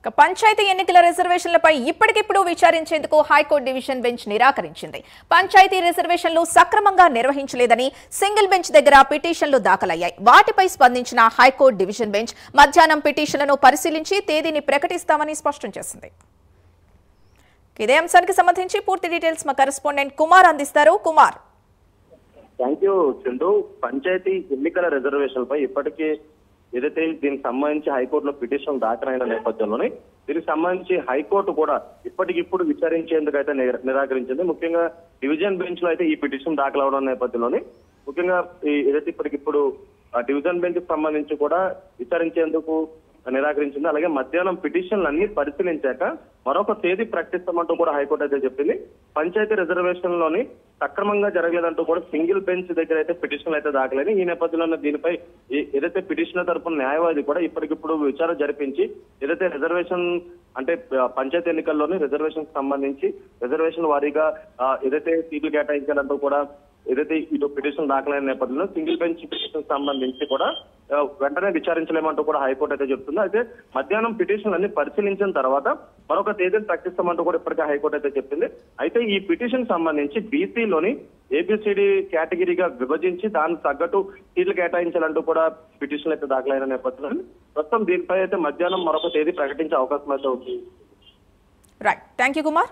పంచాయతీ ఎన్నికల రిజర్వేషన్లపై ఇప్పటికిప్పుడు విచారించేందుకు high court division bench నిరాకరించింది. పంచాయతీ రిజర్వేషన్లు సక్రమంగా నిర్వహించలేదని సింగిల్ బెంచ్ దగ్గర పిటిషన్లు దాఖలయ్యాయి. వాటిపై స్పందించిన హైకోర్టు డివిజన్ బెంచ్ మధ్యాహ్నం పిటిషన్లను పరిశీలించి తేదీని ప్రకటిస్తామని స్పష్టం చేసింది. ఇదే అంశానికి సంబంధించి పూర్తి డీటెయిల్స్ మా కరెస్పాండెంట్ కుమార్ అందిస్తారు. Kumar, thank you Chandu. పంచాయతీ ఎన్నికల రిజర్వేషన్ పై ఇప్పటికే ఏదైతే దీనికి సంబంధించి హైకోర్టులో పిటిషన్ దాఖలైన నేపథ్యంలోనే దీనికి సంబంధించి హైకోర్టు కూడా ఇప్పటికిప్పుడు విచారించేందుకు అయితే నిరాకరించింది. ముఖ్యంగా డివిజన్ బెంచ్ లో అయితే ఈ పిటిషన్ దాఖలవడం నేపథ్యంలోనే ముఖ్యంగా ఏదైతే ఇప్పటికిప్పుడు డివిజన్ బెంచ్ కి సంబంధించి కూడా విచారించేందుకు నిరాకరించింది. అలాగే మధ్యాహ్నం పిటిషన్లు అన్ని పరిశీలించాక మరొక తేదీ ప్రకటిస్తామంటూ కూడా హైకోర్టు అయితే చెప్పింది. పంచాయతీ రిజర్వేషన్ లోని సక్రమంగా జరగలేదంటూ కూడా సింగిల్ బెంచ్ దగ్గర అయితే పిటిషన్లు అయితే దాఖలైన. ఈ నేపథ్యంలో దీనిపై ఏదైతే పిటిషనర్ తరపున న్యాయవాది కూడా ఇప్పటికిప్పుడు విచారణ జరిపించి ఏదైతే రిజర్వేషన్ అంటే పంచాయతీ ఎన్నికల్లోని రిజర్వేషన్ సంబంధించి రిజర్వేషన్ వారీగా ఏదైతే సీట్లు కేటాయించాలంటూ కూడా ఏదైతే ఇటు పిటిషన్ దాఖలైన నేపథ్యంలో సింగిల్ బెంచ్ పిటిషన్ సంబంధించి కూడా వెంటనే విచారించలేమంటూ కూడా హైకోర్టు అయితే చెప్తుంది. అయితే మధ్యాహ్నం పిటిషన్లు అన్ని పరిశీలించిన తర్వాత మరొక తేదీని ప్రకటిస్తామంటూ కూడా ఇప్పటికే హైకోర్టు అయితే చెప్పింది. అయితే ఈ పిటిషన్ సంబంధించి బీసీలోని ఏబిసిడి కేటగిరీగా విభజించి దానికి తగ్గట్టు సీట్లు కేటాయించాలంటూ కూడా పిటిషన్లు అయితే దాఖలైన నేపథ్యంలో ప్రస్తుతం దీనిపై అయితే మధ్యాహ్నం మరొక తేదీ ప్రకటించే అవకాశం అయితే ఉంది. Right, thank you Kumar.